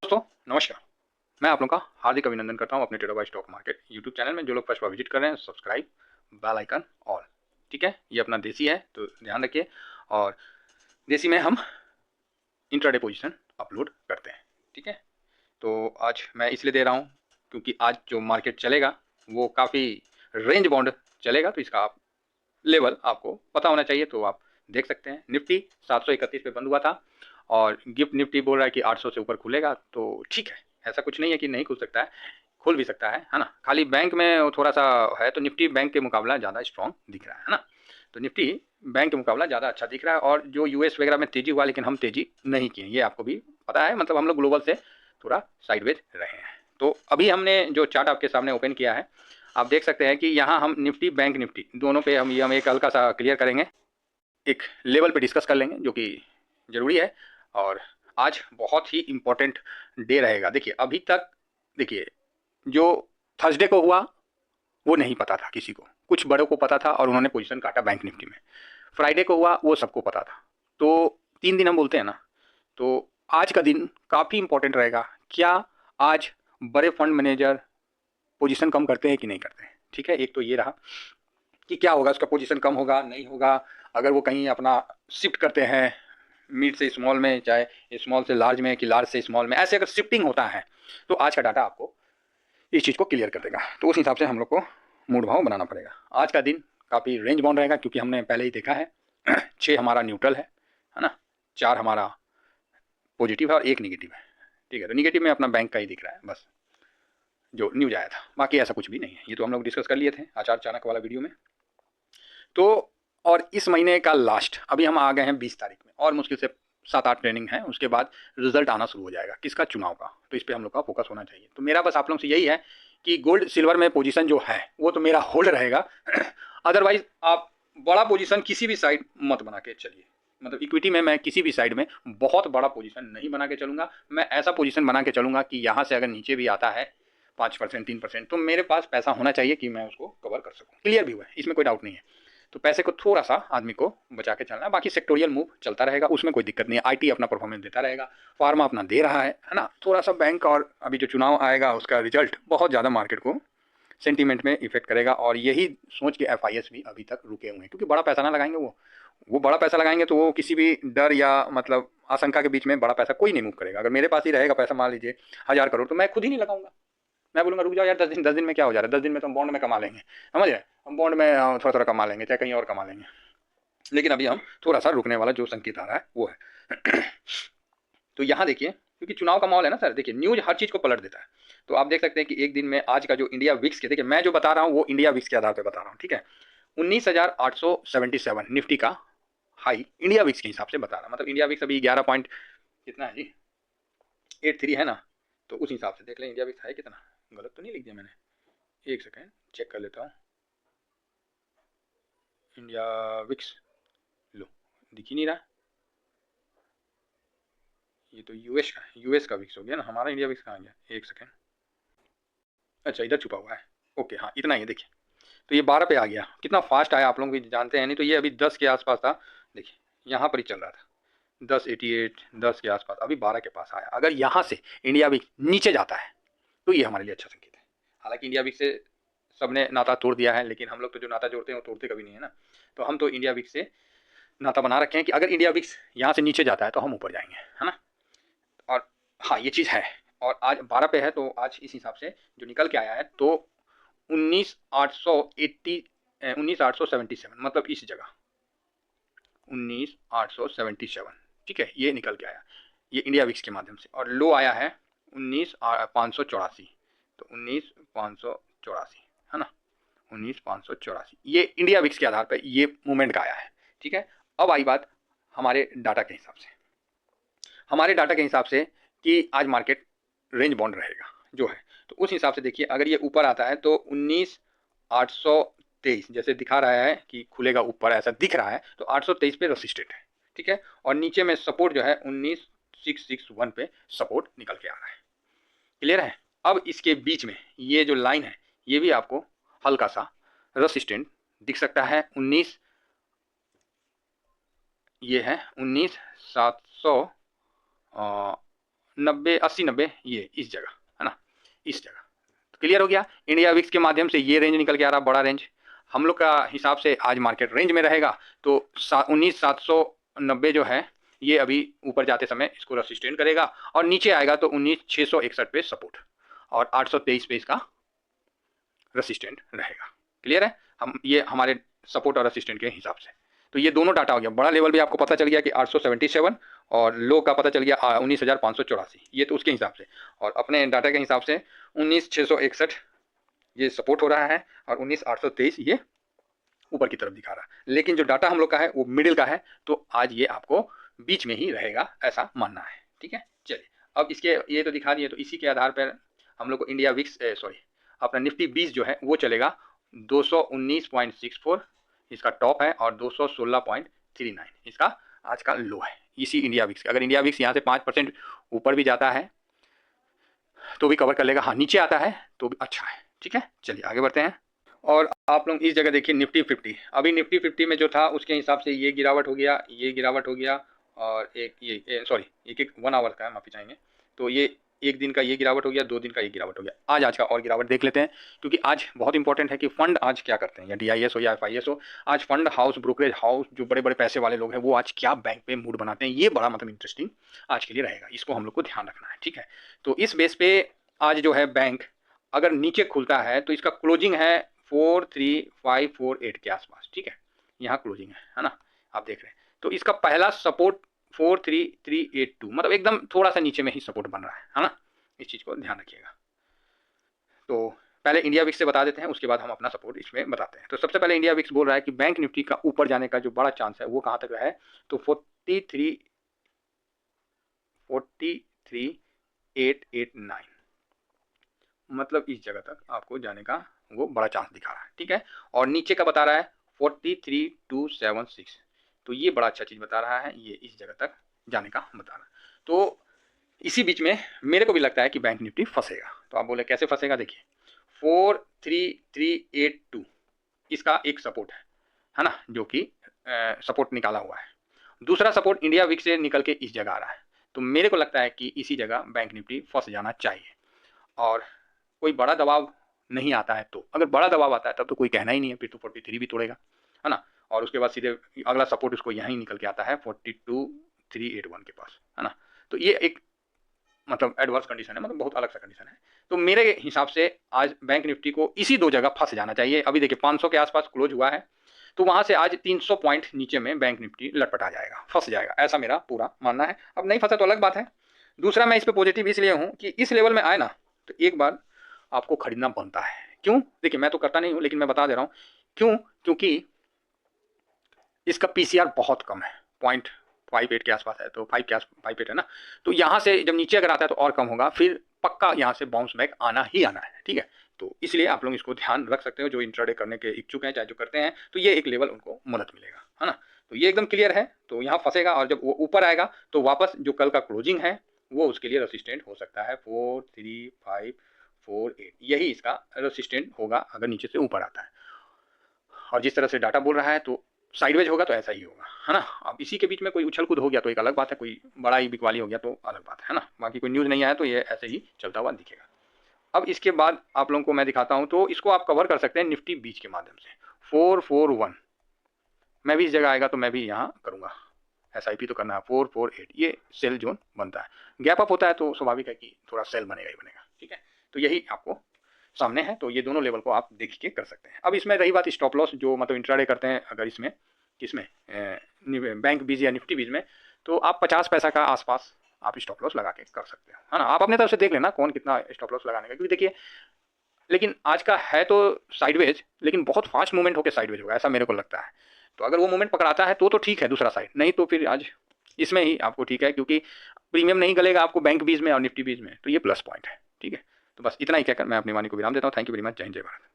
दोस्तों नमस्कार। मैं आप लोगों का हार्दिक अभिनंदन करता हूं अपने trader by stock market YouTube channel में। जो लोग फर्स्ट बार विजिट कर रहे हैं सब्सक्राइब, बेल आइकन ऑल। ठीक है, ये अपना देसी है तो ध्यान रखिए। और देसी में हम इंट्राडे पोजीशन अपलोड करते हैं। ठीक है, तो आज मैं इसलिए दे रहा हूं क्योंकि आज जो मार्केट चलेगा वो काफ़ी रेंज बाउंड चलेगा, तो इसका आप लेवल आपको पता होना चाहिए। तो आप देख सकते हैं निफ्टी 731 पे बंद हुआ था और गिफ्ट निफ्टी बोल रहा है कि 800 से ऊपर खुलेगा। तो ठीक है, ऐसा कुछ नहीं है कि नहीं खुल सकता है, खुल भी सकता है ना। खाली बैंक में थोड़ा सा है, तो निफ्टी बैंक के मुकाबला ज़्यादा स्ट्रॉन्ग दिख रहा है ना। तो निफ्टी बैंक के मुकाबला ज़्यादा अच्छा दिख रहा है। और जो यूएस वगैरह में तेजी हुआ, लेकिन हम तेजी नहीं किए, ये आपको भी पता है। मतलब हम लोग ग्लोबल से थोड़ा साइडवेज रहे हैं। तो अभी हमने जो चार्ट आपके सामने ओपन किया है, आप देख सकते हैं कि यहाँ हम निफ्टी बैंक निफ्टी दोनों पे हम एक हल्का सा क्लियर करेंगे, एक लेवल पे डिस्कस कर लेंगे जो कि ज़रूरी है। और आज बहुत ही इम्पोर्टेंट डे रहेगा। देखिए अभी तक, देखिए जो थर्सडे को हुआ वो नहीं पता था किसी को, कुछ बड़ों को पता था और उन्होंने पोजीशन काटा बैंक निफ्टी में। फ्राइडे को हुआ वो सबको पता था। तो 3 दिन हम बोलते हैं ना, तो आज का दिन काफ़ी इंपॉर्टेंट रहेगा। क्या आज बड़े फंड मैनेजर पोजीशन कम करते हैं कि नहीं करते हैं? ठीक है, एक तो ये रहा कि क्या होगा, उसका पोजीशन कम होगा नहीं होगा। अगर वो कहीं अपना शिफ्ट करते हैं मिड से स्मॉल में, चाहे स्मॉल से लार्ज में, कि लार्ज से स्मॉल में, ऐसे अगर शिफ्टिंग होता है तो आज का डाटा आपको इस चीज़ को क्लियर कर देगा। तो उस हिसाब से हम लोग को मूड भाव बनाना पड़ेगा। आज का दिन काफ़ी रेंज बाउंड रहेगा क्योंकि हमने पहले ही देखा है 6 हमारा न्यूट्रल है ना, 4 हमारा पॉजिटिव है और 1 निगेटिव है। ठीक है, तो निगेटिव में अपना बैंक का ही दिख रहा है बस, जो न्यूज आया था। बाकी ऐसा कुछ भी नहीं है, ये तो हम लोग डिस्कस कर लिए थे आचार चाणक्य वाला वीडियो में। तो और इस महीने का लास्ट, अभी हम आ गए हैं 20 तारीख में, और मुश्किल से 7-8 ट्रेनिंग है, उसके बाद रिजल्ट आना शुरू हो जाएगा किसका, चुनाव का। तो इस पर हम लोग का फोकस होना चाहिए। तो मेरा बस आप लोगों से यही है कि गोल्ड सिल्वर में पोजीशन जो है वो तो मेरा होल्ड रहेगा। अदरवाइज आप बड़ा पोजीशन किसी भी साइड मत बना के चलिए। मतलब इक्विटी में मैं किसी भी साइड में बहुत बड़ा पोजीशन नहीं बना के चलूंगा। मैं ऐसा पोजीशन बना के चलूंगा कि यहाँ से अगर नीचे भी आता है 5% 3%, तो मेरे पास पैसा होना चाहिए कि मैं उसको कवर कर सकूँ। क्लियर भी हुआ है, इसमें कोई डाउट नहीं है। तो पैसे को थोड़ा सा आदमी को बचा के चलना है। बाकी सेक्टोरियल मूव चलता रहेगा, उसमें कोई दिक्कत नहीं है। आईटी अपना परफॉर्मेंस देता रहेगा, फार्मा अपना दे रहा है ना। थोड़ा सा बैंक, और अभी जो चुनाव आएगा उसका रिजल्ट बहुत ज़्यादा मार्केट को सेंटीमेंट में इफेक्ट करेगा। और यही सोच के एफआईएस भी अभी तक रुके हुए हैं, क्योंकि बड़ा पैसा ना लगाएंगे वो बड़ा पैसा लगाएंगे तो वो किसी भी डर या मतलब आशंका के बीच में बड़ा पैसा कोई नहीं मूव करेगा। अगर मेरे पास ही रहेगा पैसा, मान लीजिए 1000 करोड़, तो मैं खुद ही नहीं लगाऊंगा। मैं बोलूँगा रुक जाओ यार, 10 दिन में क्या हो जा रहा है, 10 दिन में तो हम बॉन्ड में कमा लेंगे, समझ रहे, हम बॉन्ड में थोड़ा थोड़ा कमा लेंगे, चाहे कहीं और कमा लेंगे। लेकिन अभी हम थोड़ा सा रुकने वाला जो संकेत आ रहा है वो है। तो यहाँ देखिए, क्योंकि चुनाव का माहौल है ना सर, देखिए न्यूज हर चीज़ को पलट देता है। तो आप देख सकते हैं कि एक दिन में आज का जो इंडिया विक्स के, देखिए मैं जो बता रहा हूँ वो इंडिया विक्स के आधार पर बता रहा हूँ। ठीक है, 19,877 निफ्टी का हाई इंडिया विक्स के हिसाब से बता रहा, मतलब इंडिया विक्स अभी 11 पॉइंट कितना है जी, 83 है ना। तो उस हिसाब से देख लें इंडिया विक्स है कितना। गलत तो नहीं लिख दिया मैंने, एक सेकेंड चेक कर लेता हूँ। इंडिया विक्स, लो दिख ही नहीं रहा। ये तो यूएस का विक्स हो गया ना, हमारा इंडिया विक्स कहाँ गया, एक सेकेंड। अच्छा इधर छुपा हुआ है, ओके हाँ इतना ही है। देखिए तो ये 12 पे आ गया, कितना फास्ट आया आप लोग भी जानते हैं। नहीं तो ये अभी 10 के आसपास था, देखिए यहाँ पर ही चल रहा था 1088, 10 के आसपास, अभी 12 के पास आया। अगर यहाँ से इंडिया विक्स नीचे जाता है तो ये हमारे लिए अच्छा संकेत है। हालांकि इंडिया विक्स से सबने नाता तोड़ दिया है, लेकिन हम लोग तो जो नाता जोड़ते हैं वो तोड़ते कभी नहीं है ना। तो हम तो इंडिया विक्स से नाता बना रखे हैं कि अगर इंडिया विक्स यहाँ से नीचे जाता है तो हम ऊपर जाएंगे, है ना। और हाँ ये चीज़ है। और आज 12 पे है, तो आज इस हिसाब से जो निकल के आया है तो 19,880, 19,877, मतलब इस जगह 19,877। ठीक है, ये निकल के आया, ये इंडिया विक्स के माध्यम से। और लो आया है 19,584, तो 19,584 है ना, 19,584, ये इंडिया विक्स के आधार पर ये मूवमेंट का आया है। ठीक है, अब आई बात हमारे डाटा के हिसाब से, हमारे डाटा के हिसाब से कि आज मार्केट रेंज बाउंड रहेगा जो है। तो उस हिसाब से देखिए, अगर ये ऊपर आता है तो 19,823 जैसे दिखा रहा है कि खुलेगा ऊपर, ऐसा दिख रहा है, तो 823 पे रेसिस्टेंट है। ठीक है, और नीचे में सपोर्ट जो है 19,661 पे सपोर्ट निकल के आ रहा है। क्लियर है। अब इसके बीच में ये जो लाइन है ये भी आपको हल्का सा रेसिस्टेंट दिख सकता है। 19, ये है 19,700 90 80 90 ये इस जगह, है ना, इस जगह। तो क्लियर हो गया। इंडिया विक्स के माध्यम से ये रेंज निकल के आ रहा, बड़ा रेंज। हम लोग का हिसाब से आज मार्केट रेंज में रहेगा, तो 19,790 जो है ये अभी ऊपर जाते समय इसको रेसिस्टेंट करेगा, और नीचे आएगा तो 19,661 पे सपोर्ट, और 823 पे इसका रेसिस्टेंट रहेगा। क्लियर है, हम ये हमारे सपोर्ट और रेसिस्टेंट के हिसाब से। तो ये दोनों डाटा हो गया। बड़ा लेवल भी आपको पता चल गया कि 877, और लो का पता चल गया 19,584, ये तो उसके हिसाब से। और अपने डाटा के हिसाब से 19,661 ये सपोर्ट हो रहा है, और 19,823 ये ऊपर की तरफ दिखा रहा है। लेकिन जो डाटा हम लोग का है वो मिडिल का है, तो आज ये आपको बीच में ही रहेगा, ऐसा मानना है। ठीक है, चलिए अब इसके ये तो दिखा दिए, तो इसी के आधार पर हम लोग को इंडिया विक्स अपना निफ्टी 20 जो है वो चलेगा 219.64 इसका टॉप है, और 216.39 इसका आज का लो है, इसी इंडिया विक्स। अगर इंडिया विक्स यहाँ से 5% ऊपर भी जाता है तो भी कवर कर लेगा, हाँ नीचे आता है तो भी अच्छा है। ठीक है, चलिए आगे बढ़ते हैं। और आप लोग इस जगह देखिए निफ्टी 50, अभी निफ्टी 50 में जो था उसके हिसाब से ये गिरावट हो गया, ये गिरावट हो गया, और एक ये सॉरी एक 1 आवर का है, माफी चाहेंगे। तो ये एक दिन का ये गिरावट हो गया, 2 दिन का ये गिरावट हो गया। आज का और गिरावट देख लेते हैं, क्योंकि आज बहुत इंपॉर्टेंट है कि फंड आज क्या करते हैं, या DIS हो या FIS हो, आज फंड हाउस, ब्रोकरेज हाउस, जो बड़े बड़े पैसे वाले लोग हैं वो आज क्या बैंक पे मूड बनाते हैं, ये बड़ा मतलब इंटरेस्टिंग आज के लिए रहेगा। इसको हम लोग को ध्यान रखना है। ठीक है, तो इस बेस पे आज जो है बैंक अगर नीचे खुलता है तो इसका क्लोजिंग है 43548 के आसपास। ठीक है, यहाँ क्लोजिंग है ना, आप देख रहे हैं। तो इसका पहला सपोर्ट 43382, मतलब एकदम थोड़ा सा नीचे में ही सपोर्ट बन रहा है ना, इस चीज़ को ध्यान रखिएगा। तो पहले इंडिया विक्स से बता देते हैं, उसके बाद हम अपना सपोर्ट इसमें बताते हैं। तो सबसे पहले इंडिया विक्स बोल रहा है कि बैंक निफ्टी का ऊपर जाने का जो बड़ा चांस है वो कहाँ तक है, तो 43889, मतलब इस जगह तक आपको जाने का वो बड़ा चांस दिखा रहा है। ठीक है, और नीचे का बता रहा है 43276, तो ये बड़ा अच्छा चीज़ बता रहा है, ये इस जगह तक जाने का बता रहा है। तो इसी बीच में मेरे को भी लगता है कि बैंक निफ्टी फंसेगा। तो आप बोले कैसे फंसेगा, देखिए 43382 इसका एक सपोर्ट है ना, जो कि सपोर्ट निकाला हुआ है। दूसरा सपोर्ट इंडिया विक्स से निकल के इस जगह आ रहा है, तो मेरे को लगता है कि इसी जगह बैंक निफ्टी फंस जाना चाहिए। और कोई बड़ा दबाव नहीं आता है, तो अगर बड़ा दबाव आता है तब तो कोई कहना ही नहीं है, फिर तो 43 भी तोड़ेगा, है ना। और उसके बाद सीधे अगला सपोर्ट उसको यहीं निकल के आता है 42381 के पास, है ना। तो ये एक मतलब एडवर्स कंडीशन है, मतलब बहुत अलग सा कंडीशन है। तो मेरे हिसाब से आज बैंक निफ्टी को इसी 2 जगह फंस जाना चाहिए। अभी देखिए 500 के आसपास क्लोज हुआ है, तो वहाँ से आज 300 पॉइंट नीचे में बैंक निफ्टी लटपटा जाएगा, फंस जाएगा, ऐसा मेरा पूरा मानना है। अब नहीं फंसा तो अलग बात है। दूसरा, मैं इस पर पॉजिटिव इसलिए हूँ कि इस लेवल में आए ना तो एक बार आपको खरीदना बनता है। क्यों, देखिए मैं तो करता नहीं हूँ, लेकिन मैं बता दे रहा हूँ क्यों, क्योंकि इसका PCR बहुत कम है, 0.58 के आसपास है, तो 5.58 है ना। तो यहाँ से जब नीचे अगर आता है तो और कम होगा, फिर पक्का यहाँ से बाउंस बैक आना ही आना है। ठीक है, तो इसलिए आप लोग इसको ध्यान रख सकते हो, जो इंट्राडे करने के इच्छुक हैं, चाहे जो करते हैं, तो ये एक लेवल उनको मदद मिलेगा, है ना। तो ये एकदम क्लियर है, तो यहाँ फंसेगा, और जब वो ऊपर आएगा तो वापस जो कल का क्लोजिंग है वो उसके लिए रेसिस्टेंट हो सकता है 43548, यही इसका रेसिस्टेंट होगा अगर नीचे से ऊपर आता है। और जिस तरह से डाटा बोल रहा है तो साइडवेज होगा तो ऐसा ही होगा, है ना। अब इसी के बीच में कोई उछल कूद हो गया तो एक अलग बात है, कोई बड़ा ही बिकवाली हो गया तो अलग बात है ना। बाकी कोई न्यूज़ नहीं आया तो ये ऐसे ही चलता हुआ दिखेगा। अब इसके बाद आप लोगों को मैं दिखाता हूँ, तो इसको आप कवर कर सकते हैं निफ्टी 20 के माध्यम से 441, मैं भी इस जगह आएगा तो मैं भी यहाँ करूँगा, SIP तो करना है 448, ये सेल जोन बनता है। गैप अप होता है तो स्वाभाविक है कि थोड़ा सेल बनेगा ही बनेगा। ठीक है, तो यही आपको सामने है, तो ये दोनों लेवल को आप देख के कर सकते हैं। अब इसमें रही बात स्टॉप लॉस, जो मतलब इंट्राडे करते हैं अगर इसमें किसमें बैंक बीज या निफ्टी बीज में, तो आप 50 पैसा का आसपास आप स्टॉप लॉस लगा के कर सकते हो, है ना। आप अपने तरफ से देख लेना कौन कितना स्टॉप लॉस लगाने का, क्योंकि देखिए लेकिन आज का है तो साइडवेज, लेकिन बहुत फास्ट मूवमेंट होकर साइडवेज होगा, ऐसा मेरे को लगता है। तो अगर वो मूवमेंट पकड़ाता है तो ठीक है, दूसरा साइड नहीं तो फिर आज इसमें ही आपको ठीक है, क्योंकि प्रीमियम नहीं गलेगा आपको बैंक बीज में और निफ्टी बीज में, तो ये प्लस पॉइंट है। ठीक है, तो बस इतना ही कहकर मैं अपनी वाणी को विराम देता हूँ। थैंक यू वेरी मच, जय हिंद, जय भारत।